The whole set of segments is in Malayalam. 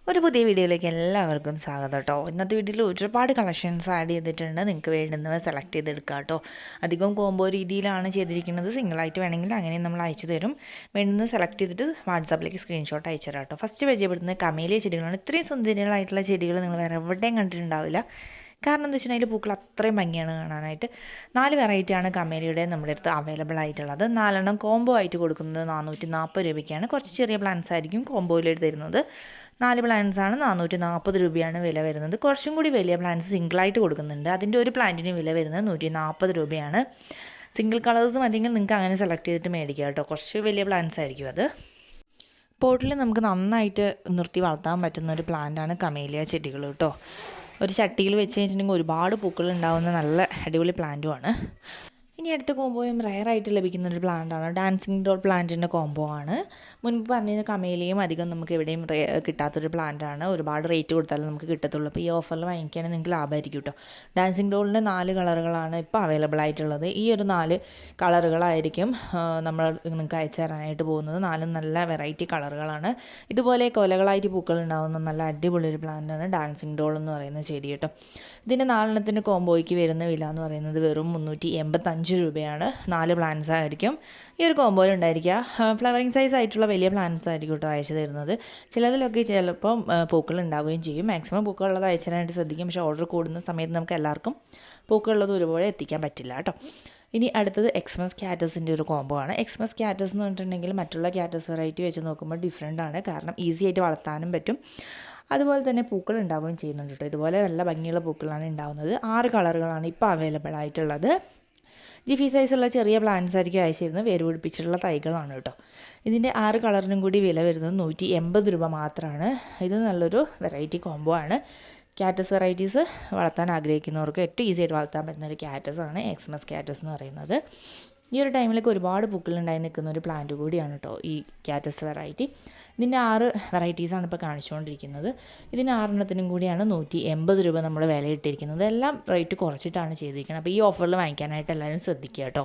ഒരു പുതിയ വീഡിയോയിലേക്ക് എല്ലാവർക്കും സ്വാഗതം കേട്ടോ. ഇന്നത്തെ വീഡിയോയിൽ ഒരുപാട് കളക്ഷൻസ് ആഡ് ചെയ്തിട്ടുണ്ട്. നിങ്ങൾക്ക് വേണ്ടുന്നവ സെലക്ട് ചെയ്തെടുക്കുക കേട്ടോ. അധികം കോംബോ രീതിയിലാണ് ചെയ്തിരിക്കുന്നത്. സിംഗിളായിട്ട് വേണമെങ്കിൽ അങ്ങനെ നമ്മൾ അയച്ചു തരും. വേണ്ടുന്നത് സെലക്ട് ചെയ്തിട്ട് വാട്സാപ്പിലേക്ക് സ്ക്രീൻഷോട്ട് അയച്ചു തരാം കേട്ടോ. ഫസ്റ്റ് പരിചയപ്പെടുന്നത് കമേലിയ ചെടികളാണ്. ഇത്രയും സുന്ദരികളായിട്ടുള്ള ചെടികൾ നിങ്ങൾ വേറെ എവിടെയും കണ്ടിട്ടുണ്ടാവില്ല. കാരണം എന്താ വെച്ചിട്ടുണ്ടെങ്കിൽ പൂക്കൾ അത്രയും ഭംഗിയാണ് കാണാനായിട്ട്. 4 വെറൈറ്റിയാണ് കമേലിയുടെ നമ്മുടെ അടുത്ത് അവൈലബിൾ ആയിട്ടുള്ളത്. 4 കോംബോ ആയിട്ട് കൊടുക്കുന്നത് 440 രൂപയ്ക്കാണ്. കുറച്ച് ചെറിയ പ്ലാന്റ്സ് ആയിരിക്കും കോംബോയിലേക്ക് തരുന്നത്. 4 പ്ലാന്റ്സ് ആണ് 440 രൂപയാണ് വില വരുന്നത്. കുറച്ചും കൂടി വലിയ പ്ലാന്റ്സ് സിംഗിളായിട്ട് കൊടുക്കുന്നുണ്ട്. അതിൻ്റെ ഒരു പ്ലാന്റിന് വില വരുന്നത് 140 രൂപയാണ്. സിംഗിൾ കളേഴ്സ് മതിയെങ്കിൽ നിങ്ങൾക്ക് അങ്ങനെ സെലക്ട് ചെയ്തിട്ട് മേടിക്കുക കേട്ടോ. കുറച്ച് വലിയ പ്ലാന്റ്സ് ആയിരിക്കും അത്. പോട്ടിൽ നമുക്ക് നന്നായിട്ട് നിർത്തി വളർത്താൻ പറ്റുന്ന ഒരു പ്ലാന്റാണ് കമേലിയ ചെടികൾ കേട്ടോ. ഒരു ചട്ടിയിൽ വെച്ച് കഴിഞ്ഞിട്ടുണ്ടെങ്കിൽ ഒരുപാട് പൂക്കൾ ഉണ്ടാകുന്ന നല്ല അടിപൊളി പ്ലാന്റുമാണ്. ഇനി അടുത്ത കോംബോയും റയറായിട്ട് ലഭിക്കുന്ന ഒരു പ്ലാന്റാണ്. ഡാൻസിങ് ഡോൾ പ്ലാന്റിൻ്റെ കോംബോ ആണ്. മുൻപ് പറഞ്ഞ കമേലിയും അധികം നമുക്ക് എവിടെയും കിട്ടാത്തൊരു പ്ലാന്റാണ്. ഒരുപാട് റേറ്റ് കൊടുത്താലും നമുക്ക് കിട്ടത്തുള്ളൂ. അപ്പോൾ ഈ ഓഫറിൽ വാങ്ങിക്കുകയാണെങ്കിൽ നിങ്ങൾക്ക് ലാഭമായിരിക്കും കേട്ടോ. ഡാൻസിങ് ഡോളിൻ്റെ 4 കളറുകളാണ് ഇപ്പോൾ അവൈലബിൾ ആയിട്ടുള്ളത്. ഈ ഒരു 4 കളറുകളായിരിക്കും നമ്മൾ നിങ്ങൾക്ക് അയച്ചു തരാനായിട്ട് പോകുന്നത്. 4 നല്ല വെറൈറ്റി കളറുകളാണ്. ഇതുപോലെ കൊലകളായിട്ട് പൂക്കൾ ഉണ്ടാകുന്ന നല്ല അടിപൊളി ഒരു പ്ലാന്റാണ് ഡാൻസിങ് ഡോൾ എന്ന് പറയുന്ന ചെടി കേട്ടോ. ഇതിൻ്റെ 4 കോംബോയ്ക്ക് വരുന്ന വില എന്ന് പറയുന്നത് വെറും 385 രൂപയാണ്. 4 പ്ലാന്റ്സ് ആയിരിക്കും ഈ ഒരു കോംബോയിൽ ഉണ്ടായിരിക്കുക. ഫ്ലവറിങ് സൈസ് ആയിട്ടുള്ള വലിയ പ്ലാന്റ്സ് ആയിരിക്കും കേട്ടോ അയച്ചു തരുന്നത്. ചിലതിലൊക്കെ ചിലപ്പം പൂക്കൾ ഉണ്ടാവുകയും ചെയ്യും. മാക്സിമം പൂക്കളുള്ളത് അയച്ചു തരാനായിട്ട് ശ്രദ്ധിക്കും. പക്ഷേ ഓർഡർ കൂടുന്ന സമയത്ത് നമുക്ക് എല്ലാവർക്കും പൂക്കളുള്ളത് ഒരുപോലെ എത്തിക്കാൻ പറ്റില്ല കേട്ടോ. ഇനി അടുത്തത് എക്സ്മസ് ക്യാറ്റസിൻ്റെ ഒരു കോംബോ ആണ്. എക്സ്മസ് ക്യാറ്റസ് എന്ന് പറഞ്ഞിട്ടുണ്ടെങ്കിൽ മറ്റുള്ള ക്യാറ്റസ് വെറൈറ്റി വെച്ച് നോക്കുമ്പോൾ ഡിഫറെൻ്റ് ആണ്. കാരണം ഈസി ആയിട്ട് വളർത്താനും പറ്റും. അതുപോലെ തന്നെ പൂക്കൾ ഉണ്ടാവുകയും ചെയ്യുന്നുണ്ട് കേട്ടോ. ഇതുപോലെ നല്ല ഭംഗിയുള്ള പൂക്കളാണ് ഉണ്ടാവുന്നത്. 6 കളറുകളാണ് ഇപ്പോൾ അവൈലബിൾ ആയിട്ടുള്ളത്. ജിഫി സൈസുള്ള ചെറിയ പ്ലാന്റ്സ് ആയിരിക്കും അയച്ചു തരുന്നത്. വേര് പിടിപ്പിച്ചിട്ടുള്ള തൈകളാണ് കേട്ടോ. ഇതിൻ്റെ 6 കളറിനും കൂടി വില വരുന്നത് 180 രൂപ മാത്രമാണ്. ഇത് നല്ലൊരു വെറൈറ്റി കോംബോ ആണ്. ക്യാറ്റസ് വെറൈറ്റീസ് വളർത്താൻ ആഗ്രഹിക്കുന്നവർക്ക് ഏറ്റവും ഈസി ആയിട്ട് വളർത്താൻ പറ്റുന്ന ഒരു ക്യാറ്റസാണ് എക്സ്മസ് ക്യാറ്റസ് എന്ന് പറയുന്നത്. ഈ ഒരു ടൈമിലൊക്കെ ഒരുപാട് പൂക്കളുണ്ടായി നിൽക്കുന്ന ഒരു പ്ലാന്റ് കൂടിയാണ് കേട്ടോ ഈ ക്യാറ്റസ് വെറൈറ്റി. ഇതിൻ്റെ 6 വെറൈറ്റീസാണ് ഇപ്പോൾ കാണിച്ചുകൊണ്ടിരിക്കുന്നത്. ഇതിന് 6 കൂടിയാണ് 180 രൂപ നമ്മൾ വില ഇട്ടിരിക്കുന്നത്. എല്ലാം റേറ്റ് കുറച്ചിട്ടാണ് ചെയ്തിരിക്കുന്നത്. അപ്പോൾ ഈ ഓഫറിൽ വാങ്ങിക്കാനായിട്ട് എല്ലാവരും ശ്രദ്ധിക്കുക കേട്ടോ.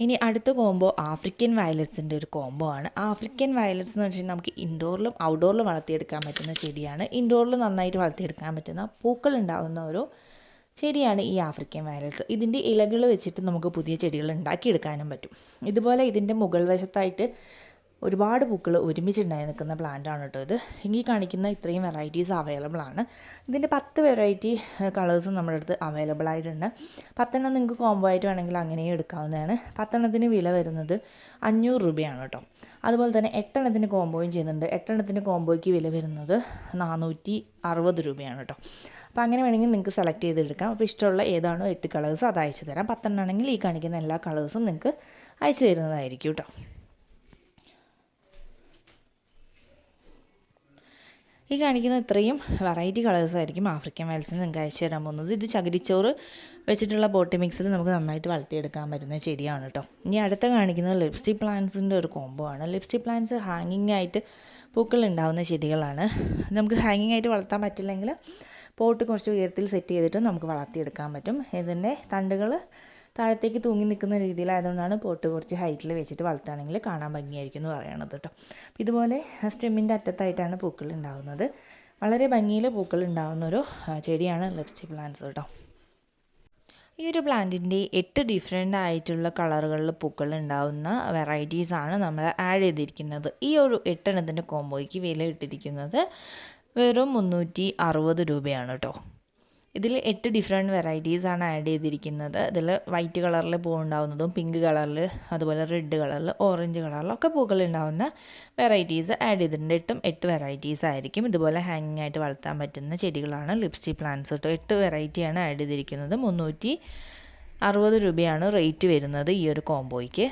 ഇനി അടുത്ത കോംബോ ആഫ്രിക്കൻ വയലറ്റ്സിൻ്റെ ഒരു കോംബോ ആണ്. ആഫ്രിക്കൻ വയലറ്റ്സ് എന്ന് വെച്ചാൽ നമുക്ക് ഇൻഡോറിലും ഔട്ട്ഡോറിലും വളർത്തിയെടുക്കാൻ പറ്റുന്ന ചെടിയാണ്. ഇൻഡോറിൽ നന്നായിട്ട് വളർത്തിയെടുക്കാൻ പറ്റുന്ന പൂക്കൾ ഉണ്ടാകുന്ന ഒരു ചെടിയാണ് ഈ ആഫ്രിക്കൻ വയലറ്റ്സ്. ഇതിൻ്റെ ഇലകൾ വെച്ചിട്ട് നമുക്ക് പുതിയ ചെടികൾ ഉണ്ടാക്കിയെടുക്കാനും പറ്റും. ഇതുപോലെ ഇതിൻ്റെ മുകൾ വശത്തായിട്ട് ഒരുപാട് പൂക്കൾ ഒരുമിച്ചുണ്ടായി നിൽക്കുന്ന പ്ലാന്റാണ് കേട്ടോ ഇത്. ഈ കാണിക്കുന്ന ഇത്രയും വെറൈറ്റീസ് അവൈലബിൾ ആണ്. ഇതിൻ്റെ 10 വെറൈറ്റി കളേഴ്സും നമ്മുടെ അടുത്ത് അവൈലബിൾ ആയിട്ടുണ്ട്. 10 നിങ്ങൾക്ക് കോംബോ ആയിട്ട് വേണമെങ്കിൽ അങ്ങനെയും എടുക്കാവുന്നതാണ്. 10 വില വരുന്നത് 500 രൂപയാണ് കേട്ടോ. അതുപോലെ തന്നെ 8 കോംബോയും ചെയ്യുന്നുണ്ട്. 8 കോംബോയ്ക്ക് വില വരുന്നത് 460 രൂപയാണ് കേട്ടോ. അപ്പോൾ അങ്ങനെ വേണമെങ്കിൽ നിങ്ങൾക്ക് സെലക്ട് ചെയ്തെടുക്കാം. അപ്പോൾ ഇഷ്ടമുള്ള ഏതാണോ 8 കളേഴ്സ് അത് അയച്ചു തരാം. 10 ആണെങ്കിൽ ഈ കാണിക്കുന്ന എല്ലാ കളേഴ്സും നിങ്ങൾക്ക് അയച്ചു തരുന്നതായിരിക്കും കേട്ടോ. ഈ കാണിക്കുന്ന ഇത്രയും വെറൈറ്റി കളേഴ്സായിരിക്കും ആഫ്രിക്കൻ വയലറ്റ്സിന് നിങ്ങൾക്ക് അയച്ചു തരാൻ പോകുന്നത്. ഇത് ചകിരിച്ചോറ് വെച്ചിട്ടുള്ള പോട്ടി മിക്സിൽ നമുക്ക് നന്നായിട്ട് വളർത്തിയെടുക്കാൻ പറ്റുന്ന ചെടിയാണ് കേട്ടോ. ഇനി അടുത്ത കാണിക്കുന്നത് ലിപ്സ്റ്റിക് പ്ലാന്റ്സിൻ്റെ ഒരു കോംബോ ആണ്. ലിപ്സ്റ്റിക് പ്ലാന്റ്സ് ഹാങ്ങിങ് ആയിട്ട് പൂക്കൾ ഉണ്ടാകുന്ന ചെടികളാണ്. നമുക്ക് ഹാങ്ങിങ് ആയിട്ട് വളർത്താൻ പറ്റില്ലെങ്കിൽ പോട്ട് കുറച്ച് ഉയരത്തിൽ സെറ്റ് ചെയ്തിട്ട് നമുക്ക് വളർത്തിയെടുക്കാൻ പറ്റും. ഇതിൻ്റെ തണ്ടുകൾ താഴത്തേക്ക് തൂങ്ങി നിൽക്കുന്ന രീതിയിലായതുകൊണ്ടാണ് പോട്ട് കുറച്ച് ഹൈറ്റിൽ വെച്ചിട്ട് വളർത്തുകയാണെങ്കിൽ കാണാൻ ഭംഗിയായിരിക്കും എന്ന് പറയണത് കേട്ടോ. ഇതുപോലെ സ്റ്റെമ്മിൻ്റെ അറ്റത്തായിട്ടാണ് പൂക്കൾ ഉണ്ടാകുന്നത്. വളരെ ഭംഗിയിൽ പൂക്കൾ ഉണ്ടാകുന്ന ഒരു ചെടിയാണ് ലിപ്സ്റ്റിക് പ്ലാന്റ്സ് കേട്ടോ. ഈ ഒരു പ്ലാന്റിൻ്റെ 8 ഡിഫറെൻ്റ് ആയിട്ടുള്ള കളറുകളിൽ പൂക്കൾ ഉണ്ടാകുന്ന വെറൈറ്റീസാണ് നമ്മൾ ആഡ് ചെയ്തിരിക്കുന്നത്. ഈ ഒരു 8 കോംബോയ്ക്ക് വില ഇട്ടിരിക്കുന്നത് വെറും 360 രൂപയാണ് കേട്ടോ. ഇതിൽ 8 ഡിഫറെൻറ്റ് വെറൈറ്റീസാണ് ആഡ് ചെയ്തിരിക്കുന്നത്. ഇതിൽ വൈറ്റ് കളറിൽ പൂവുണ്ടാവുന്നതും പിങ്ക് കളറിൽ അതുപോലെ റെഡ് കളറിൽ ഓറഞ്ച് കളറിലൊക്കെ പൂക്കൾ ഉണ്ടാവുന്ന വെറൈറ്റീസ് ആഡ് ചെയ്തിട്ടുണ്ട്. 8 വെറൈറ്റീസ് ആയിരിക്കും. ഇതുപോലെ ഹാങ്ങിങ് ആയിട്ട് വളർത്താൻ പറ്റുന്ന ചെടികളാണ് ലിപ്സ്റ്റിക് പ്ലാന്റ്സ് കേട്ടോ. 8 വെറൈറ്റിയാണ് ആഡ് ചെയ്തിരിക്കുന്നത്. 360 രൂപയാണ് റേറ്റ് വരുന്നത് ഈ ഒരു കോംബോയ്ക്ക്.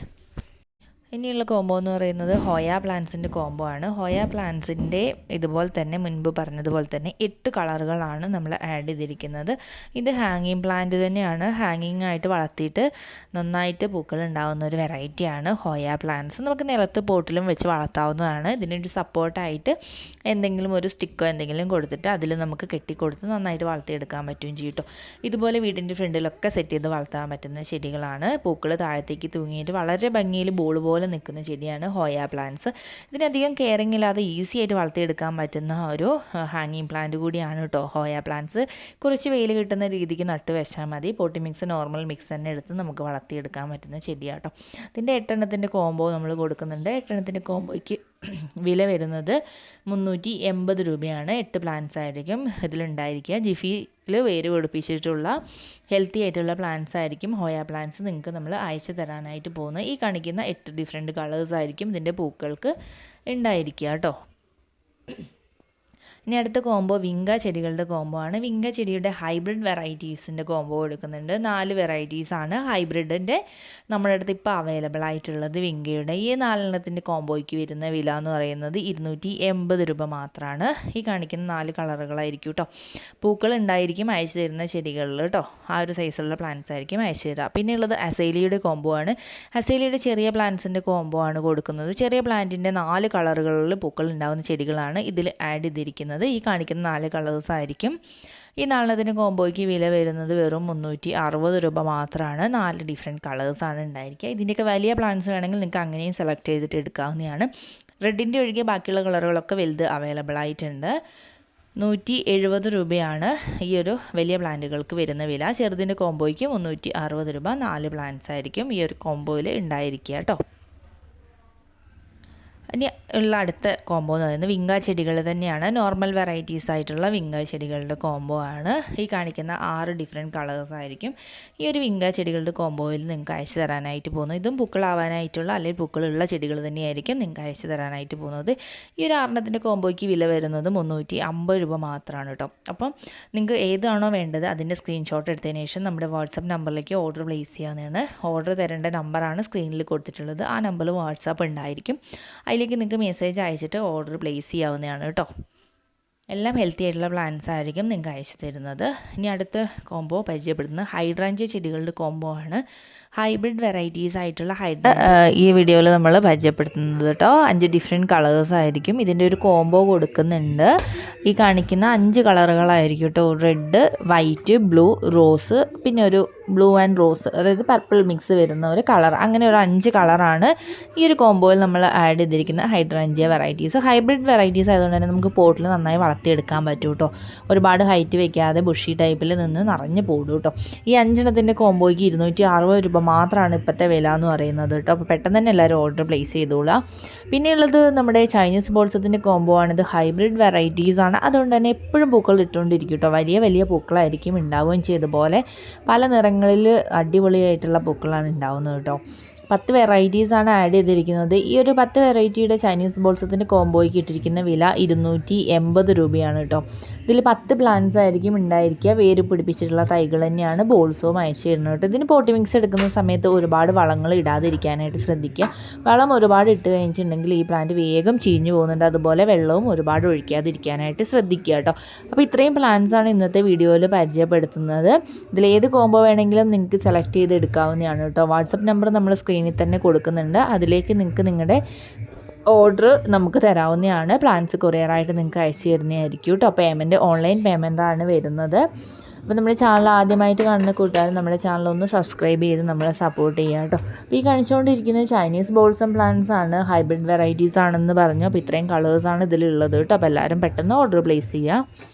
ഇനിയുള്ള കോംബോ എന്ന് പറയുന്നത് ഹോയ പ്ലാന്റ്സിൻ്റെ കോംബോ ആണ്. ഹോയ പ്ലാന്റ്സിൻ്റെ ഇതുപോലെ തന്നെ മുൻപ് പറഞ്ഞതുപോലെ തന്നെ 8 കളറുകളാണ് നമ്മൾ ആഡ് ചെയ്തിരിക്കുന്നത്. ഇത് ഹാങ്ങിങ് പ്ലാന്റ് തന്നെയാണ്. ഹാങ്ങിങ് ആയിട്ട് വളർത്തിയിട്ട് നന്നായിട്ട് പൂക്കൾ ഉണ്ടാകുന്ന ഒരു വെറൈറ്റിയാണ് ഹോയ പ്ലാന്റ്സ്. നമുക്ക് നിലത്ത് പോട്ടിലും വെച്ച് വളർത്താവുന്നതാണ്. ഇതിനൊരു സപ്പോർട്ടായിട്ട് എന്തെങ്കിലും ഒരു സ്റ്റിക്കോ എന്തെങ്കിലും കൊടുത്തിട്ട് അതിൽ നമുക്ക് കെട്ടിക്കൊടുത്ത് നന്നായിട്ട് വളർത്തിയെടുക്കാൻ പറ്റുകയും ചെയ്യും കേട്ടോ. ഇതുപോലെ വീടിൻ്റെ ഫ്രണ്ടിലൊക്കെ സെറ്റ് ചെയ്ത് വളർത്താൻ പറ്റുന്ന ചെടികളാണ്. പൂക്കൾ താഴത്തേക്ക് തൂങ്ങിയിട്ട് വളരെ ഭംഗിയിൽ ബോൾ പോലെ പോലെ നിൽക്കുന്ന ചെടിയാണ് ഹോയ പ്ലാന്റ്സ്. ഇതിനധികം കെയറിങ് ഇല്ലാതെ ഈസി ആയിട്ട് വളർത്തിയെടുക്കാൻ പറ്റുന്ന ഒരു ഹാങ്ങിങ് പ്ലാന്റ് കൂടിയാണ് കേട്ടോ ഹോയ പ്ലാന്റ്സ്. കുറച്ച് വെയിൽ കിട്ടുന്ന രീതിക്ക് നട്ട് വെച്ചാൽ മതി. പോട്ടി മിക്സ് നോർമൽ മിക്സ് തന്നെ എടുത്ത് നമുക്ക് വളർത്തിയെടുക്കാൻ പറ്റുന്ന ചെടിയാട്ടോ. ഇതിൻ്റെ 8 എണ്ണത്തിൻ്റെ കോംബോ നമ്മൾ കൊടുക്കുന്നുണ്ട്. 8 എണ്ണത്തിൻ്റെ കോംബോയ്ക്ക് വില വരുന്നത് 380 രൂപയാണ്. 8 പ്ലാന്റ്സ് ആയിരിക്കും ഇതിലുണ്ടായിരിക്കുക. ജിഫിയിൽ വേര് പിടിപ്പിച്ചിട്ടുള്ള ഹെൽത്തി ആയിട്ടുള്ള പ്ലാന്റ്സ് ആയിരിക്കും ഹോയ പ്ലാന്റ്സ് നിങ്ങൾക്ക് നമ്മൾ അയച്ചു തരാനായിട്ട് പോകുന്നത്. ഈ കാണിക്കുന്ന 8 ഡിഫറെൻറ്റ് കളേഴ്സ് ആയിരിക്കും ഇതിൻ്റെ പൂക്കൾക്ക് ഉണ്ടായിരിക്കുക കേട്ടോ. ഇനി അടുത്ത കോംബോ വിങ്ക ചെടികളുടെ കോംബോ ആണ്. വിങ്ക ചെടിയുടെ ഹൈബ്രിഡ് വെറൈറ്റീസിൻ്റെ കോംബോ എടുക്കുന്നുണ്ട്. 4 വെറൈറ്റീസാണ് ഹൈബ്രിഡിൻ്റെ നമ്മുടെ അടുത്ത് ഇപ്പോൾ അവൈലബിൾ ആയിട്ടുള്ളത്. വിങ്കയുടെ ഈ 4 എണ്ണത്തിൻ്റെ കോംബോയ്ക്ക് വരുന്ന വില എന്ന് പറയുന്നത് 280 രൂപ മാത്രമാണ്. ഈ കാണിക്കുന്ന 4 കളറുകളായിരിക്കും കേട്ടോ. പൂക്കൾ ഉണ്ടായിരിക്കും അയച്ചു തരുന്ന ചെടികളിൽ കേട്ടോ. ആ ഒരു സൈസുള്ള പ്ലാന്റ്സ് ആയിരിക്കും അയച്ചു തരിക. പിന്നെ ഉള്ളത് അസേലിയുടെ കോംബോ ആണ്. അസേലിയുടെ ചെറിയ പ്ലാന്റ്സിൻ്റെ കോംബോ ആണ് കൊടുക്കുന്നത്. ചെറിയ പ്ലാന്റിൻ്റെ 4 കളറുകളിൽ പൂക്കൾ ഉണ്ടാകുന്ന ചെടികളാണ് ഇതിൽ ആഡ് ചെയ്തിരിക്കുന്നത്. ഈ കാണിക്കുന്ന 4 കളേഴ്സ് ആയിരിക്കും. ഈ 4 കോംബോയ്ക്ക് വില വരുന്നത് വെറും 360 രൂപ മാത്രമാണ്. 4 ഡിഫറെൻറ്റ് കളേഴ്സാണ് ഉണ്ടായിരിക്കുക. ഇതിൻ്റെയൊക്കെ വലിയ പ്ലാന്റ്സ് വേണമെങ്കിൽ നിങ്ങൾക്ക് അങ്ങനെയും സെലക്ട് ചെയ്തിട്ട് എടുക്കാവുന്നതാണ്. റെഡിൻ്റെ ഒഴികെ ബാക്കിയുള്ള കളറുകളൊക്കെ വലുത് അവൈലബിൾ ആയിട്ടുണ്ട്. 170 രൂപയാണ് ഈ ഒരു വലിയ പ്ലാന്റുകൾക്ക് വരുന്ന വില. ചെറുതിൻ്റെ കോംബോയ്ക്ക് 360 രൂപ. 4 പ്ലാന്റ്സ് ആയിരിക്കും ഈ ഒരു കോംബോയിൽ ഉണ്ടായിരിക്കുക കേട്ടോ. ഇനി ഉള്ള അടുത്ത കോംബോ എന്ന് പറയുന്നത് വിങ്ക ചെടികൾ തന്നെയാണ്. നോർമൽ വെറൈറ്റീസ് ആയിട്ടുള്ള വിങ്ക ചെടികളുടെ കോംബോ ആണ്. ഈ കാണിക്കുന്ന 6 ഡിഫറെൻറ്റ് കളേഴ്സ് ആയിരിക്കും ഈ ഒരു വിങ്ക ചെടികളുടെ കോംബോയിൽ നിങ്ങൾക്ക് അയച്ചു തരാനായിട്ട് പോകുന്നത്. ഇതും പൂക്കളാവാനായിട്ടുള്ള അല്ലെങ്കിൽ പൂക്കളുള്ള ചെടികൾ തന്നെയായിരിക്കും നിങ്ങൾക്ക് അയച്ചു തരാനായിട്ട് പോകുന്നത്. ഈ ഒരു 6 എണ്ണത്തിൻ്റെ കോംബോയ്ക്ക് വില വരുന്നത് 350 രൂപ മാത്രമാണ് കേട്ടോ. അപ്പം നിങ്ങൾക്ക് ഏതാണോ വേണ്ടത് അതിൻ്റെ സ്ക്രീൻഷോട്ട് എടുത്തതിന് ശേഷം നമ്മുടെ വാട്സപ്പ് നമ്പറിലേക്ക് ഓർഡർ പ്ലേസ് ചെയ്യാവുന്നതാണ്. ഓർഡർ തരേണ്ട നമ്പറാണ് സ്ക്രീനിൽ കൊടുത്തിട്ടുള്ളത്. ആ നമ്പറിൽ വാട്സാപ്പ് ഉണ്ടായിരിക്കും. അതിലേക്ക് നിങ്ങൾക്ക് മെസ്സേജ് അയച്ചിട്ട് ഓർഡർ പ്ലേസ് ചെയ്യാവുന്നതാണ് കേട്ടോ. എല്ലാം ഹെൽത്തി ആയിട്ടുള്ള പ്ലാന്റ്സ് ആയിരിക്കും നിങ്ങൾക്ക് അയച്ചു തരുന്നത്. ഇനി അടുത്ത കോംബോ പരിചയപ്പെടുന്നത് ഹൈഡ്രാഞ്ചിയ ചെടികളുടെ കോംബോ ആണ്. ഹൈബ്രിഡ് വെറൈറ്റീസ് ആയിട്ടുള്ള ഈ വീഡിയോയിൽ നമ്മൾ പരിചയപ്പെടുത്തുന്നത് കേട്ടോ. 5 ഡിഫറെൻറ്റ് കളേഴ്സ് ആയിരിക്കും. ഇതിൻ്റെ ഒരു കോംബോ കൊടുക്കുന്നുണ്ട്. ഈ കാണിക്കുന്ന 5 കളറുകളായിരിക്കും കേട്ടോ. റെഡ്, വൈറ്റ്, ബ്ലൂ, റോസ്, പിന്നെ ഒരു ബ്ലൂ ആൻഡ് റോസ്, അതായത് പർപ്പിൾ മിക്സ് വരുന്ന ഒരു കളർ. അങ്ങനെ ഒരു 5 കളറാണ് ഈ ഒരു കോംബോയിൽ നമ്മൾ ആഡ് ചെയ്തിരിക്കുന്ന ഹൈഡ്രാഞ്ചിയ വെറൈറ്റീസ്. ഹൈബ്രിഡ് വെറൈറ്റീസ് ആയതുകൊണ്ട് തന്നെ നമുക്ക് പോട്ടിൽ നന്നായി വളർത്തിയെടുക്കാൻ പറ്റും കേട്ടോ. ഒരുപാട് ഹൈറ്റ് വെക്കാതെ ബുഷി ടൈപ്പിൽ നിന്ന് നിറഞ്ഞു പോടും കേട്ടോ. ഈ 5 എണ്ണത്തിൻ്റെ കോംബോയ്ക്ക് 260 രൂപ മാത്രമാണ് ഇപ്പോഴത്തെ വില എന്ന് പറയുന്നത് കേട്ടോ. അപ്പോൾ പെട്ടെന്ന് തന്നെ എല്ലാവരും ഓർഡർ പ്ലേസ് ചെയ്തോളാം. പിന്നെയുള്ളത് നമ്മുടെ ചൈനീസ് ബോൾസത്തിൻ്റെ കോംബോ ആണ്. ഇത് ഹൈബ്രിഡ് വെറൈറ്റീസ് ആണ്. അതുകൊണ്ട് തന്നെ എപ്പോഴും പൂക്കൾ ഇട്ടുകൊണ്ടിരിക്കും കേട്ടോ. വലിയ വലിയ പൂക്കളായിരിക്കും ഉണ്ടാവുകയും ചെയ്തതുപോലെ പല നിറങ്ങളിൽ അടിപൊളിയായിട്ടുള്ള പൂക്കളാണ് ഉണ്ടാവുന്നത് കേട്ടോ. 10 വെറൈറ്റീസാണ് ആഡ് ചെയ്തിരിക്കുന്നത്. ഈ ഒരു 10 വെറൈറ്റിയുടെ ചൈനീസ് ബോൾസത്തിൻ്റെ കോംബോയ്ക്ക് ഇട്ടിരിക്കുന്ന വില 280 രൂപയാണ് കേട്ടോ. ഇതിൽ 10 പ്ലാന്റ്സ് ആയിരിക്കും ഉണ്ടായിരിക്കുക. വേര് പിടിപ്പിച്ചിട്ടുള്ള തൈകൾ തന്നെയാണ് ബോൾസവും അയച്ചു തരുന്നത് കേട്ടോ. ഇതിന് പോട്ടി മിക്സ് എടുക്കുന്ന സമയത്ത് ഒരുപാട് വളങ്ങൾ ഇടാതിരിക്കാനായിട്ട് ശ്രദ്ധിക്കുക. വളം ഒരുപാട് ഇട്ട് കഴിഞ്ഞിട്ടുണ്ടെങ്കിൽ ഈ പ്ലാന്റ് വേഗം ചീഞ്ഞു പോകുന്നുണ്ട്. അതുപോലെ വെള്ളവും ഒരുപാട് ഒഴിക്കാതിരിക്കാനായിട്ട് ശ്രദ്ധിക്കുക കേട്ടോ. അപ്പോൾ ഇത്രയും പ്ലാന്റ്സാണ് ഇന്നത്തെ വീഡിയോയിൽ പരിചയപ്പെടുത്തുന്നത്. ഇതിലേത് കോംബോ വേണമെങ്കിലും നിങ്ങൾക്ക് സെലക്ട് ചെയ്ത് എടുക്കാവുന്നതാണ് കേട്ടോ. വാട്സപ്പ് നമ്പർ നമ്മൾ സ്ക്രീനിൽ തന്നെ കൊടുക്കുന്നുണ്ട്. അതിലേക്ക് നിങ്ങൾക്ക് നിങ്ങളുടെ ഓർഡർ നമുക്ക് തരാവുന്നതാണ്. പ്ലാന്റ്സ് കൊറിയറായിട്ട് നിങ്ങൾക്ക് അയച്ചു തരുന്നതായിരിക്കും കേട്ടോ. പേയ്മെൻറ്റ് ഓൺലൈൻ പേയ്മെൻറ്റാണ് വരുന്നത്. അപ്പോൾ നമ്മുടെ ചാനൽ ആദ്യമായിട്ട് കാണുന്ന കൂട്ടുകാർ നമ്മുടെ ചാനൽ ഒന്ന് സബ്സ്ക്രൈബ് ചെയ്ത് നമ്മളെ സപ്പോർട്ട് ചെയ്യുക കേട്ടോ. അപ്പോൾ ഈ കാണിച്ചുകൊണ്ടിരിക്കുന്നത് ചൈനീസ് ബോൾസം പ്ലാന്റ്സ് ആണ്. ഹൈബ്രിഡ് വെറൈറ്റീസ് ആണെന്ന് പറഞ്ഞു. അപ്പോൾ ഇത്രയും കളേഴ്സാണ് ഇതിലുള്ളത് കേട്ടോ. അപ്പോൾ എല്ലാവരും പെട്ടെന്ന് ഓർഡർ പ്ലേസ് ചെയ്യുക.